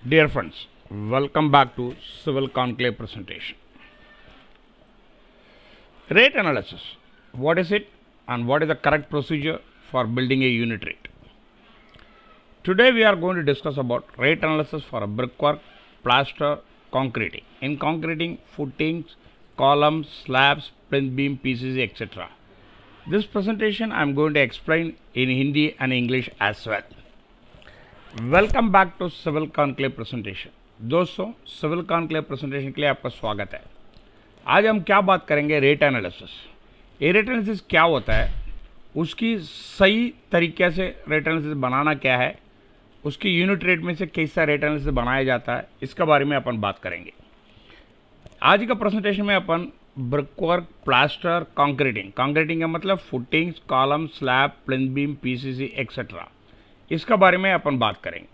Dear friends, welcome back to Civil Conclave presentation. Rate analysis. What is it and what is the correct procedure for building a unit rate? Today we are going to discuss about rate analysis for a brickwork, plaster, concreting. In concreting, footings, columns, slabs, plinth beam, PCC, etc. This presentation I am going to explain in Hindi and English as well. Welcome back to civil conclave presentation. दोस्तों, civil conclave presentation के लिए आपका स्वागत है। आज हम क्या बात करेंगे, रेट एनालिसिस। ये रेट एनालिसिस क्या होता है, उसकी सही तरीके से रेट एनालिसिस बनाना क्या है, उसकी यूनिट रेट में से कैसा रेट एनालिसिस बनाया जाता है, इसके बारे में अपन बात करेंगे। आज का प्रेजेंटेशन में अपन ब्रिकवर्क, प्लास्टर, कंक्रीटिंग का मतलब footings, column, slab, plinth beam, PCC etcetera, इसका बारे में अपन बात करेंगे।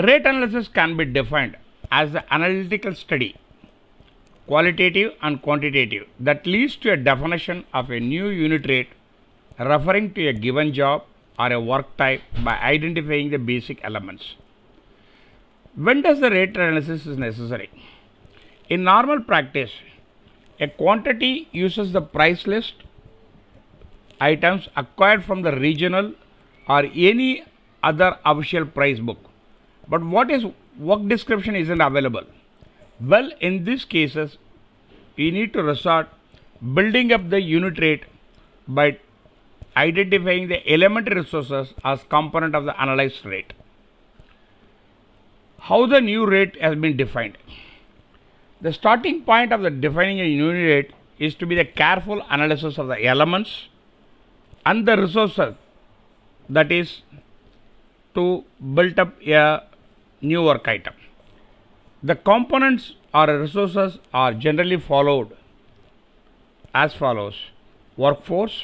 Rate analysis can be defined as the analytical study, qualitative and quantitative, that leads to a definition of a new unit rate referring to a given job or a work type by identifying the basic elements. When does the rate analysis is necessary? In normal practice, a quantity uses the price list items acquired from the regional or any other official price book. But what is work description isn't available? Well, in these cases, we need to resort building up the unit rate by identifying the elementary resources as component of the analyzed rate. How the new rate has been defined? The starting point of the defining a unit rate is to be the careful analysis of the elements and the resources, that is to build up a new work item. The components or resources are generally followed as follows: workforce,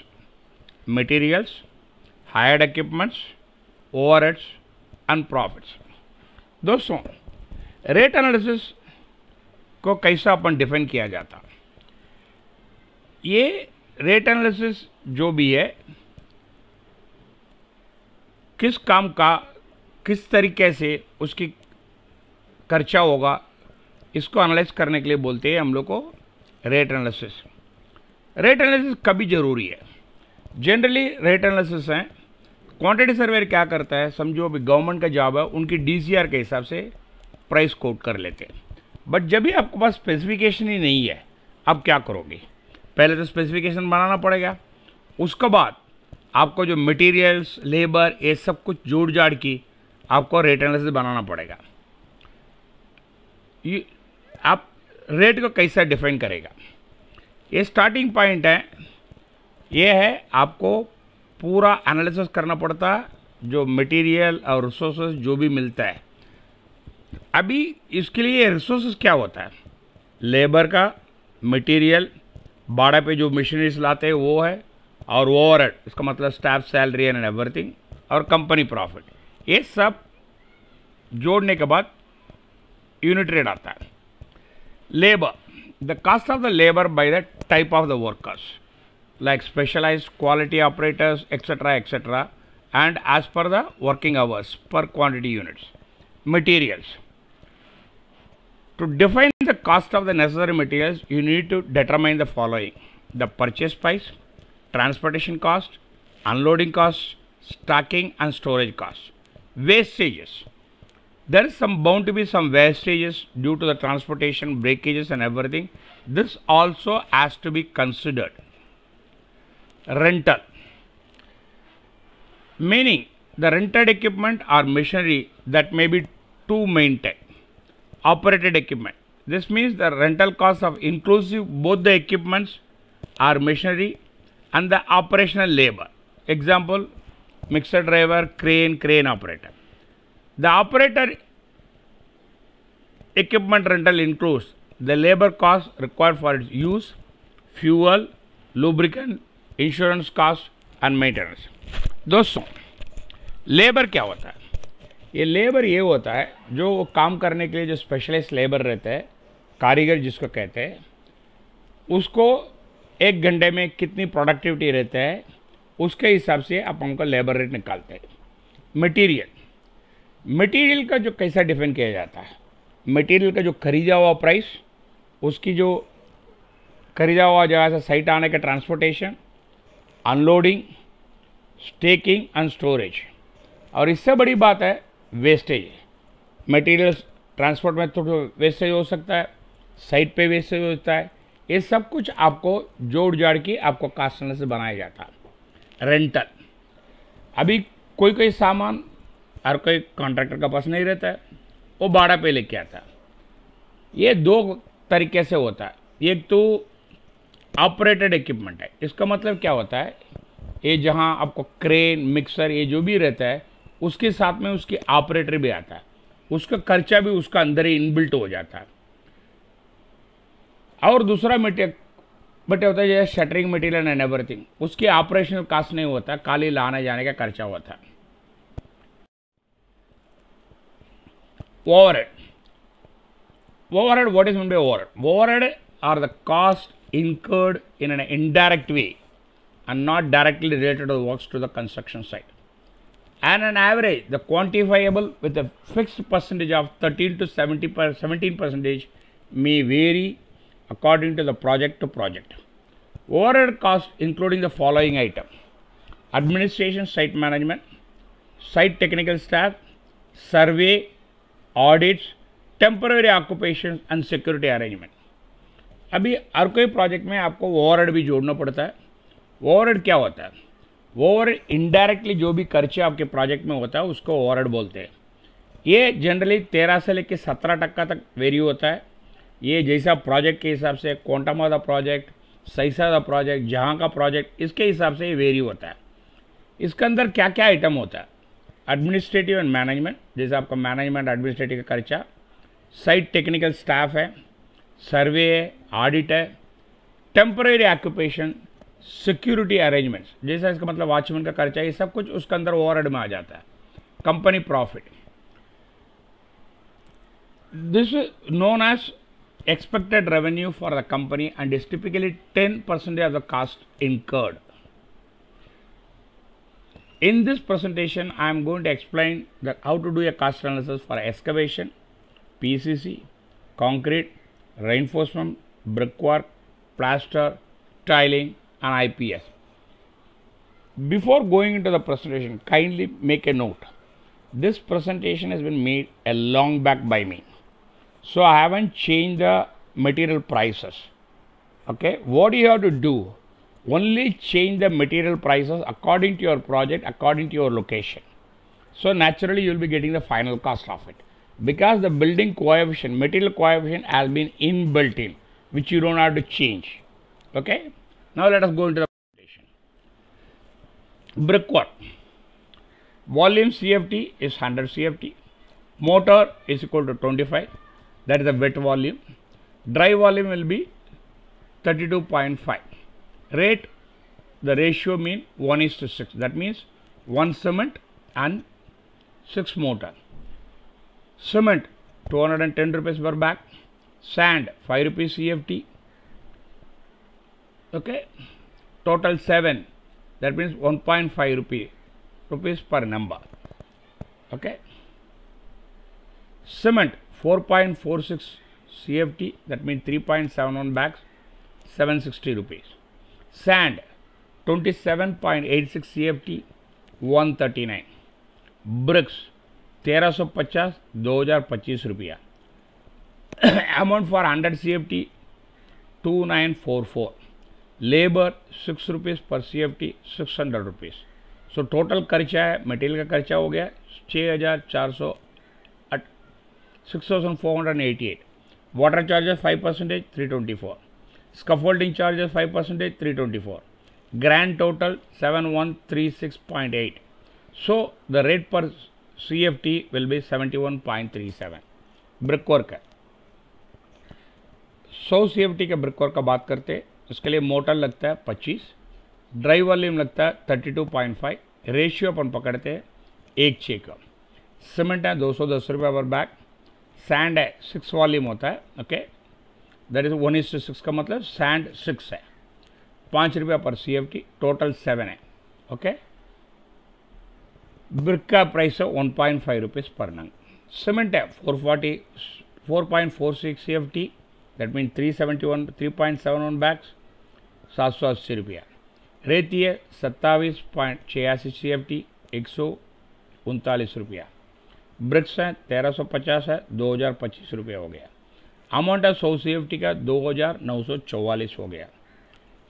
materials, hired equipments, overheads and profits. दोस्तों, rate analysis को कैसा अपन define किया जाता? ये rate analysis जो भी है, किस काम का किस तरीके से उसकी खर्चा होगा, इसको एनालाइज करने के लिए बोलते हैं हम लोग को रेट एनालिसिस। रेट एनालिसिस कभी ज़रूरी है? जनरली रेट एनालिसिस है, क्वांटिटी सर्वेयर क्या करता है, समझो अभी गवर्नमेंट का जॉब है, उनकी डीसीआर के हिसाब से प्राइस कोट कर लेते हैं। बट जब भी आपके पास स्पेसिफिकेशन ही नहीं है, अब क्या करोगे? पहले तो स्पेसिफिकेशन बनाना पड़ेगा, उसके बाद आपको जो मटेरियल्स, लेबर, ये सब कुछ जोड़ जाड़ की आपको रेट एनालिसिस बनाना पड़ेगा। ये आप रेट को कैसे डिफाइन करेगा? ये स्टार्टिंग पॉइंट है, ये है आपको पूरा एनालिसिस करना पड़ता है, जो मटेरियल और रिसोर्सेज जो भी मिलता है। अभी इसके लिए रिसोर्सेज क्या होता है? लेबर का, मटेरियल, भाड़ा पे जो मशीनरीज लाते हैं वो है, और ओवरहेड, इसका मतलब स्टाफ सैलरी एंड एवरीथिंग, और कंपनी प्रॉफिट, ये सब जोड़ने के बाद यूनिट रेट आता है। Labour, the cost of the labour by the type of the workers, like specialised, quality operators etcetera etcetera, and as per the working hours per quantity units. Materials, to define the cost of the necessary materials, you need to determine the following: the purchase price, transportation cost, unloading cost, stocking and storage cost. Wastages, there is bound to be some wastages due to the transportation, breakages and everything. This also has to be considered. Rental, meaning the rented equipment or machinery that may be to maintain. Operated equipment, this means the rental cost of inclusive both the equipments or machinery and the operational labor. Example, mixer driver, crane operator. The operator equipment rental includes the labor cost required for its use, fuel, lubricant, insurance cost and maintenance. दोस्तों, labour क्या होता है? ये labour ये होता है जो वो काम करने के लिए जो स्पेशलिस्ट लेबर रहते हैं, कारीगर जिसको कहते हैं, उसको एक घंटे में कितनी प्रोडक्टिविटी रहता है, उसके हिसाब से आप उनका लेबर रेट निकालते हैं। मटेरियल, मटेरियल का जो कैसा डिफाइन किया जाता है, मटेरियल का जो खरीदा हुआ प्राइस, उसकी जो खरीदा हुआ जगह से साइट आने का transportation, unloading, staking and storage, और इससे बड़ी बात है वेस्टेज। मटेरियल ट्रांसपोर्ट में थोड़ा वेस्टेज हो सकता है, साइट पे वेस्टेज होता है, ये सब कुछ आपको जोड़ जाड़ के आपको कास्ट एनालिसिस बनाया जाता है। रेंटल, अभी कोई कोई सामान हर कोई कॉन्ट्रैक्टर का पास नहीं रहता है, वो भाड़ा पे लेके आता है। ये दो तरीके से होता है, एक तो ऑपरेटेड इक्विपमेंट है, इसका मतलब क्या होता है, ये जहाँ आपको क्रेन, मिक्सर, ये जो भी रहता है उसके साथ में उसकी ऑपरेटर भी आता है, उसका खर्चा भी उसका अंदर ही इनबिल्ट हो जाता है। और दूसरा मटेरियल होता है जैसे शटरिंग मटेरियल एंड एवरीथिंग, उसकी ऑपरेशनल कास्ट नहीं होता, खाली लाने जाने का खर्चा होता है। Overhead, what is meant by overhead? Overhead are the cost incurred in an indirect way and not directly related to the works to the construction site. And on average, the quantifiable with a fixed percentage of 13 to 17% may vary according to the project to project. Overhead costs including the following item: administration, site management, site technical staff, survey, audits, temporary occupation and security arrangement. अभी हर कोई project में आपको overhead भी जोड़ना पड़ता है। Overhead क्या होता है? ओवरहेड इनडायरेक्टली जो भी खर्चे आपके प्रोजेक्ट में होता है उसको ओवरहेड बोलते हैं। ये जनरली 13 से लेकर 17% तक वेरी होता है। ये जैसा प्रोजेक्ट के हिसाब से, quantum of the project, size of the project, जहाँ का प्रोजेक्ट, इसके हिसाब से ये वेरी होता है। इसके अंदर क्या क्या आइटम होता है? एडमिनिस्ट्रेटिव एंड मैनेजमेंट, जैसे आपका मैनेजमेंट एडमिनिस्ट्रेटिव का खर्चा, साइट टेक्निकल स्टाफ है, सर्वे है, ऑडिट है, टेम्पररी ऑक्यूपेशन, सिक्योरिटी अरेंजमेंट्स, जैसा इसका मतलब वॉचमैन का खर्चा, ये सब कुछ उसके अंदर ओवरहेड में आ जाता है। Company profit, this known as expected revenue for the company and is typically 10% of the cost incurred. In this presentation, I am going to explain how to do a cost analysis for excavation, PCC, concrete, reinforcement, brickwork, plaster, tiling and IPS. Before going into the presentation, kindly make a note. This presentation has been made a long back by me. So I haven't changed the material prices. Okay, what you have to do, only change the material prices according to your project, according to your location. So naturally you will be getting the final cost of it, because the building coefficient, material coefficient has been inbuilt in, which you don't have to change. Okay, now let us go into the presentation. Brickwork, volume CFT is 100 CFT, motor is equal to 25, that is the wet volume. Dry volume will be 32.5. Rate, the ratio mean 1:6. That means 1 cement and 6 mortar. Cement 210 rupees per bag. Sand 5 rupees CFT. Okay. Total 7. That means 1.5 rupees per number. Okay. Cement 4.46 CFT, that means 3.71 bags, 760 rupees. Sand 27.86 CFT, 139. Bricks 1350, 2025 रुपया. Amount for 100 CFT 2944. Labor 6 rupees per CFT, 600 rupees. So total खर्चा है, material का खर्चा हो गया 6,488. Water charges 5%, 324. Scaffolding charges 5%, 324. Grand total 7136.8. So the rate per CFT will be 71.37. Brickwork है, 100 CFT के brickwork का बात करते हैं, इसके लिए मोटर लगता है 25, ड्राई वॉल्यूम लगता है 32.5, रेशियो अपन पकड़ते हैं 1:6 का। सीमेंट है 210 रुपये पर बैग, सैंड है 6 वॉल्यूम होता है, ओके, दैट इज 1:6 का मतलब सैंड 6 है, 5 रुपया पर CFT, टोटल 7 है, ओके। ब्रिक का प्राइस है 1.5 रुपीज़ पर नंग। सीमेंट है 4.46 CFT, दैट मीन 371 बैग्स, 780 रुपया। रेती है 27.86 CFT, 139 रुपया। ब्रिक्स हैं 1350 है, 2025 रुपये हो गया। अमाउंट है 100 CFT का 2944 हो गया।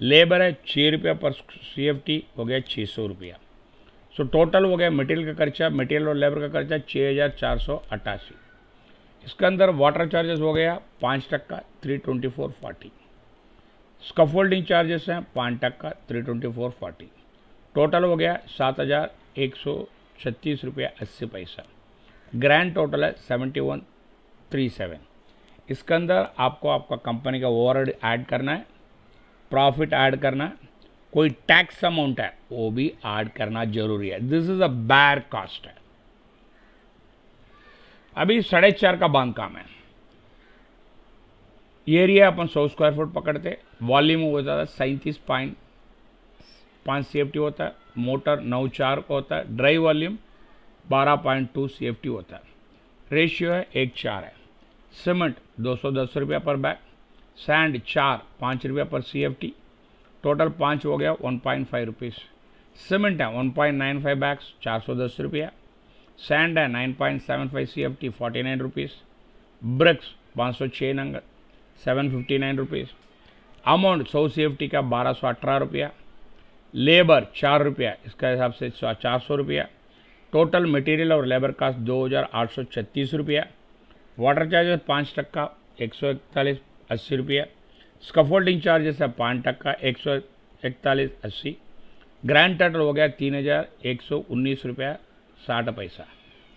लेबर है 6 रुपया पर CFT, हो गया 600 रुपया। सो टोटल हो गया मटेरियल का खर्चा, मटेरियल और लेबर का खर्चा 6488। इसके अंदर वाटर चार्जेस हो गया 5% 324.40। स्कफोल्डिंग चार्जेस हैं 5% 324.40। टोटल हो गया 7136 रुपया 80 पैसा। ग्रैंड टोटल है 7137। इसके अंदर आपको आपका कंपनी का ओवरहेड ऐड करना है, प्रॉफिट ऐड करना है, कोई टैक्स अमाउंट है वो भी ऐड करना जरूरी है। दिस इज अ बैर कॉस्ट है। अभी 4.5 का बांधकाम है। एरिया अपन 100 स्क्वायर फुट पकड़ते, वॉल्यूम होता है 37.5 CFT होता है, मोटर 9.4 को होता है, ड्राई वॉल्यूम 12.2 CFT होता है, रेशियो है 1:4 है। सीमेंट 210 रुपया पर बैग, सैंड 5 रुपया पर CFT, टोटल 5 हो गया 1.5 रुपीज़। सीमेंट है 1.95 बैग्स 410 रुपया, सैंड है 9.75 CFT 49 रुपीज़, ब्रिक्स 506 नंग 759 रुपीज़। अमाउंट 100 CFT का 1218 रुपया, लेबर 4 रुपया, इसका हिसाब से 400 रुपया। टोटल मटेरियल और लेबर कास्ट 2836 रुपया। वाटर चार्जेस 5% 141.80 रुपया। स्कफोल्डिंग चार्जेस है 5% 141.80। ग्रैंड टोटल हो गया 3119 रुपया 60 पैसा।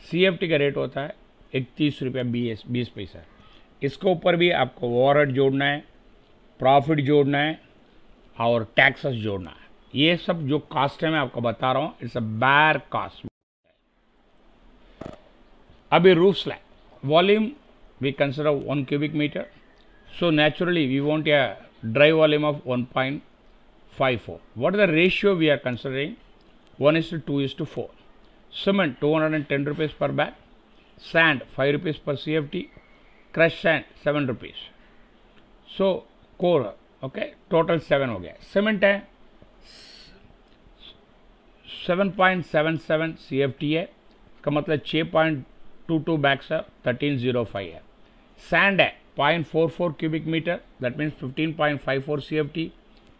CFT का रेट होता है 31 रुपया 20 पैसा। इसके ऊपर भी आपको ओवरहेड जोड़ना है, प्रॉफिट जोड़ना है और टैक्सेस जोड़ना है। ये सब जो कास्ट है मैं आपको बता रहा हूँ, इट्स अ बैर कास्ट। अभी roof slab volume we consider 1 cubic meter, so naturally we want a dry volume of 1.54. What is the ratio we are considering? 1:2:4. Cement 210 rupees per bag, sand 5 rupees per CFT, crushed sand 7 rupees. So core, okay, total 7 हो गया। Cement है 7.77 CFT है, इसका मतलब 6.22 bags है, 1305 है। Sand है 0.44 cubic meter, that means 15.54 CFT,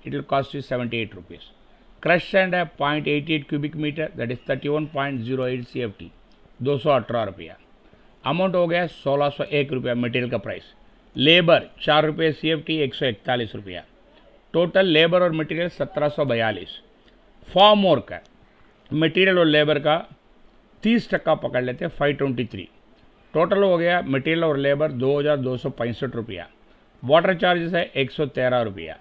it will cost you 78 rupees. Crushed sand है 0.88 cubic meter, that is 31.08 CFT, 218 रुपया। अमाउंट हो गया 1601 रुपया मटेरियल का प्राइस। लेबर 4 रुपये CFT, 141 रुपया। टोटल लेबर और मटेरियल 1742। फॉर्म वर्क का मटेरियल और लेबर का 30% पकड़ लेते हैं 523। टोटल हो गया मटेरियल और लेबर 2265 रुपया। वाटर चार्जेस है 113 रुपया।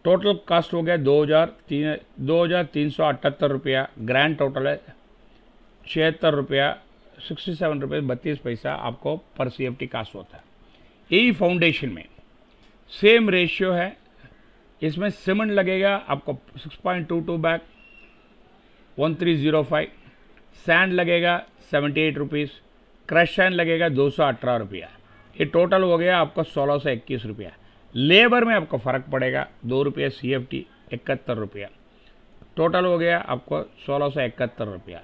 टोटल कास्ट हो गया 2378 रुपया। ग्रैंड टोटल है 76 रुपया 67 रुपये 32 पैसा आपको पर CFT कास्ट होता है। यही फाउंडेशन में सेम रेशियो है। इसमें सीमेंट लगेगा आपको 6.22 बैग 1305, सैंड लगेगा 78 रुपीज़, क्रश सैंड लगेगा 218 रुपया। ये टोटल हो गया आपको 1621 रुपया। लेबर में आपको फ़र्क पड़ेगा 2 रुपये CFT, 71 रुपया। टोटल हो गया आपको 1671 रुपया।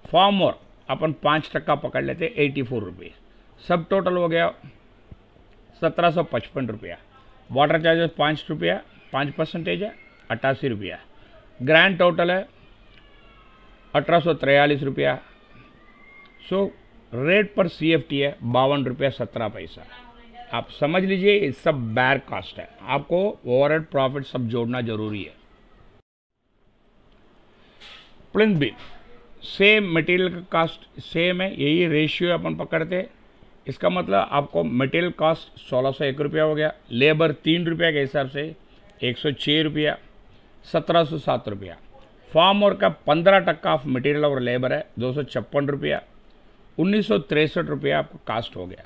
फॉर्म वर्क अपन 5% पकड़ लेते 84 रुपये। सब टोटल हो गया 1755 रुपया। वाटर चार्जेस 5 रुपया, 5% है 88 रुपया। ग्रैंड टोटल है 1843 रुपया। सो रेट पर CFT है 52 रुपया 17 पैसा। आप समझ लीजिए ये सब बैर कास्ट है। आपको ओवरहेड प्रॉफिट सब जोड़ना जरूरी है। प्लिंथ बीम सेम मटेरियल का कास्ट सेम है, यही रेशियो अपन पकड़ते। इसका मतलब आपको मटेरियल कास्ट 1601 रुपया हो गया। लेबर 3 रुपया के हिसाब से 106 रुपया, 1707 रुपया। फार्म वर्क का 15% ऑफ मटेरियल और लेबर है 256 रुपया, 1963 रुपया आपको कास्ट हो गया।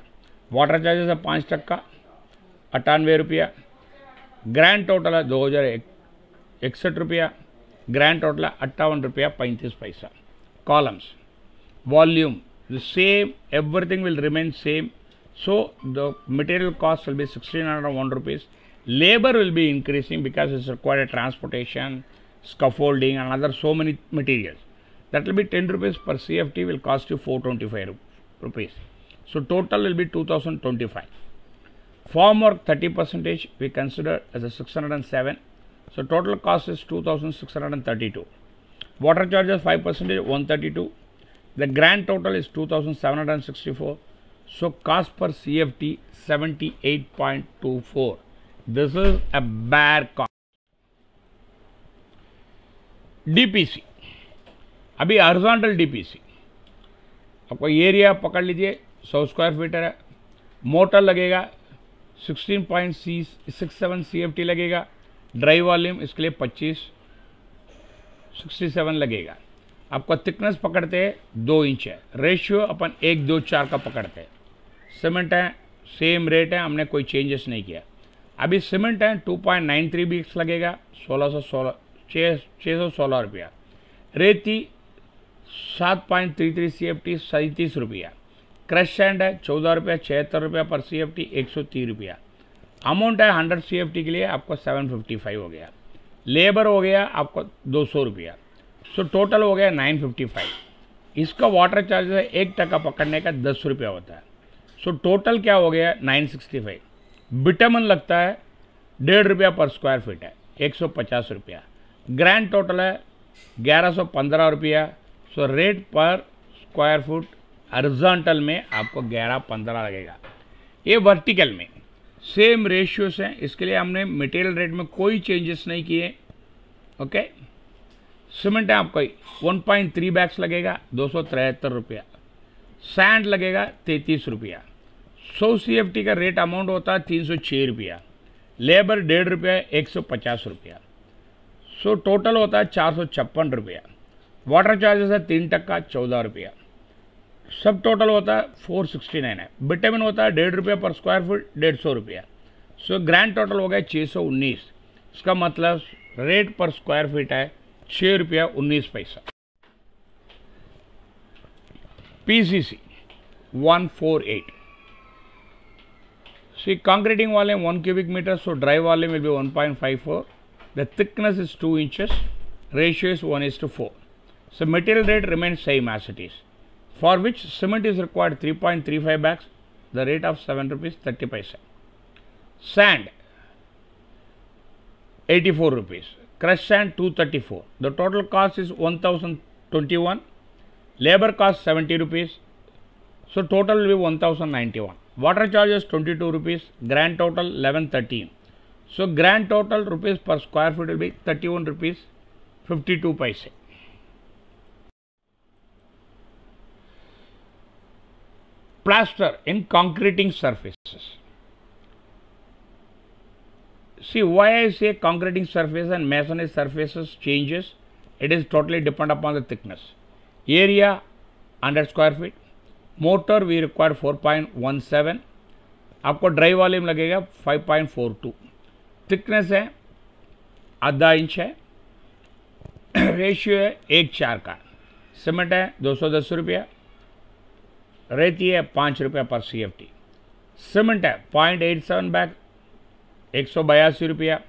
वाटर चार्जेस है 5%, 98 रुपया। ग्रैंड टोटल है 2061 रुपया। ग्रैंड टोटल है 58 रुपया 35 पैसा। columns. Volume, the same, everything will remain same. So the material cost will be 1601 rupees. Labor will be increasing because it's required transportation, scaffolding and other so many materials. That will be 10 rupees per CFT will cost you 425 rupees. So total will be 2025. Farm work 30% we consider as a 607. So total cost is 2632. Water charges 5% 132. The grand total is 2764. So cost per CFT 78.24. This is a bare cost. DPC, अभी horizontal DPC आपको area पकड़ लीजिए 100 square fitter है. Motor लगेगा 16.67 CFT लगेगा. Dry volume इसके लिए 67 लगेगा. आपको थिकनेस पकड़ते हैं 2 इंच है. रेशियो अपन 1:2:4 का पकड़ते हैं. सीमेंट है सेम रेट है, हमने कोई चेंजेस नहीं किया. अभी सीमेंट है 2.93 बीक्स लगेगा 616 रुपया. रेती 7.33 CFT 37 रुपया. क्रश सैंड है 14 रुपया 76 रुपया पर CFT 130 रुपया. अमाउंट है 100 CFT के लिए आपको 755 हो गया. लेबर हो गया आपको 200 रुपया. सो टोटल हो गया 955. इसका वाटर चार्ज है 1 पकड़ने का 10 रुपया होता है. सो टोटल क्या हो गया 965. बिटमन लगता है 1.5 रुपया पर स्क्वायर फीट है 150 रुपया. ग्रैंड टोटल है 1115 रुपया. सो रेट पर स्क्वायर फुट हॉरिजॉन्टल में आपको 11-15 लगेगा. ये वर्टिकल में सेम रेशियोस हैं, इसके लिए हमने मटेरियल रेट में कोई चेंजेस नहीं किए. ओके. सीमेंट है आपको 1.3 बैग्स लगेगा 273 रुपया. सैंड लगेगा 33 रुपया. 100 CFT का रेट अमाउंट होता है 306 रुपया. लेबर 1.5 रुपया 150 रुपया. सो टोटल होता है 456 रुपया. वाटर चार्जेस है 3% 14 रुपया. सब टोटल होता है 469 है. विटामिन होता है 1.5 रुपया पर स्क्वायर फुट 150 रुपया. सो ग्रैंड टोटल हो गया 619. इसका मतलब रेट पर स्क्वायर फीट है 6 रुपया 19 पैसा. PCC 148. See, concreting volume 1 cubic meter, so dry volume will be 1.54. The thickness is 2 inches. Ratio is 1:4. So material rate remains same as it is. For which cement is required 3.35 bags, the rate of 7 rupees 30 paisa. Sand 84 rupees. Crushed sand 234. The total cost is 1021. Labor cost 70 rupees. So total will be 1091. Water charges 22 rupees. Grand total 1113. So grand total rupees per square foot will be 31 rupees 52 paise. Plaster in concreting surfaces. See, why I say concreting surface and masonry surfaces changes, it is totally depend upon the thickness. Area 100 square feet. Mortar we require 4.17. आपको dry volume लगेगा 5.42. Thickness है आधा inch है. Ratio है 1:4 का. Cement है 210 रुपया. रेती है 5 रुपया पर CFT. सीमेंट है 0.87 बैग 182 रुपया.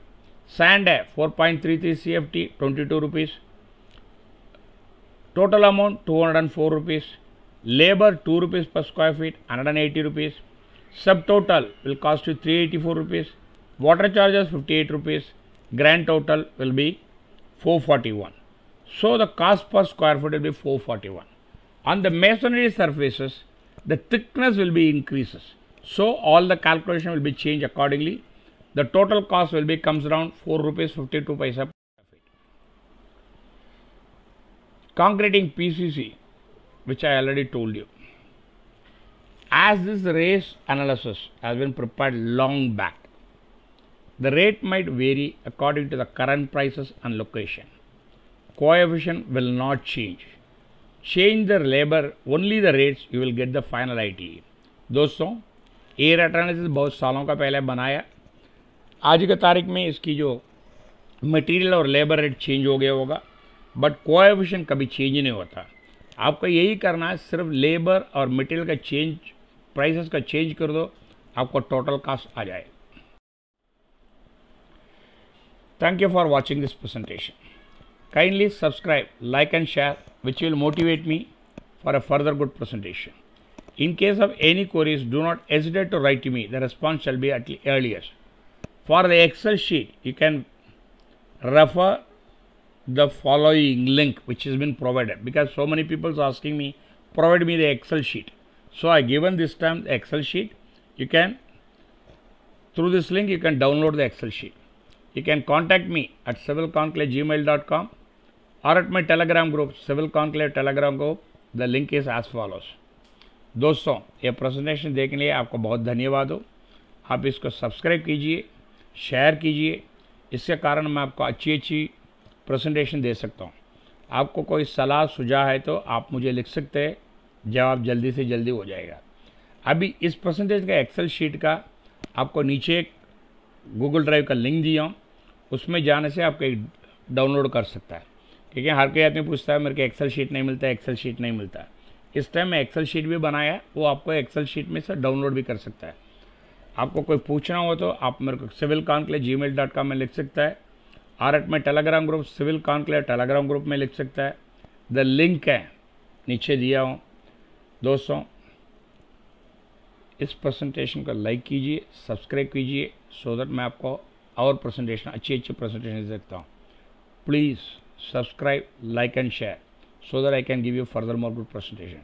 सैंड है 4.33 CFT 22 rupees. Total amount 204 rupees. Labor 2 rupees per square feet 180 rupees. Sub total will cost you 384 rupees. Water charges 58 rupees. Grand total will be 441. So the cost per square foot will be 441. On the masonry surfaces, the thickness will be increases. So all the calculation will be changed accordingly. The total cost will be comes around 4 rupees 52 paisa per square feet. Concreting PCC, which I already told you. As this race analysis has been prepared long back, the rate might vary according to the current prices and location. Coefficient will not change. Change the labor, only the rates, you will get the final ITE. दोस्तों, ये rate analysis बहुत सालों का पहले बनाया. आज की तारीख में इसकी जो मटेरियल और लेबर रेट चेंज हो गया होगा, बट कोएफिशिएंट कभी चेंज नहीं होता. आपको यही करना है, सिर्फ लेबर और मटेरियल का चेंज, प्राइसेस का चेंज कर दो, आपको टोटल कास्ट आ जाए। Thank you for watching this presentation. Kindly subscribe, like and share, which will motivate me for a further good presentation. In case of any queries, do not hesitate to write to me. The response shall be at the earliest. For the Excel sheet, you can refer the following link which has been provided, because so many people are asking me, provide me the Excel sheet. So I given this time the Excel sheet. You can, through this link, you can download the Excel sheet. You can contact me at civilconclave@gmail.com or at my Telegram group, Civil Conclave Telegram group. The link is as follows. दोस्तों, ये presentation देखने के लिए आपको बहुत धन्यवाद हो। आप इसको सब्सक्राइब कीजिए, शेयर कीजिए, इसके कारण मैं आपको अच्छी प्रेजेंटेशन दे सकता हूँ। आपको कोई सलाह सुझाव है तो आप मुझे लिख सकते हैं, जवाब जल्दी से जल्दी हो जाएगा। अभी इस प्रेजेंटेशन का एक्सेल शीट का आपको नीचे एक गूगल ड्राइव का लिंक दिया हूँ, उसमें जाने से आपको एक डाउनलोड कर सकता है। क्योंकि हर कोई आदमी पूछता है मेरे को एक्सेल शीट नहीं मिलता है, एक्सेल शीट नहीं मिलता है। इस टाइम मैं एक्सेल शीट भी बनाया है, वो आपको एक्सेल शीट में से डाउनलोड भी कर सकता है। आपको कोई पूछना हो तो आप मेरे को civilconclave@gmail.com में लिख सकता है, और at my Telegram group civil conclave Telegram group में लिख सकता है। द लिंक है नीचे दिया हूँ। दोस्तों, इस प्रेजेंटेशन को लाइक कीजिए, सब्सक्राइब कीजिए, सो दैट मैं आपको और प्रेजेंटेशन अच्छी प्रेजेंटेशन दे सकता हूँ। Please subscribe, like and share, so that I can give you further more good presentation.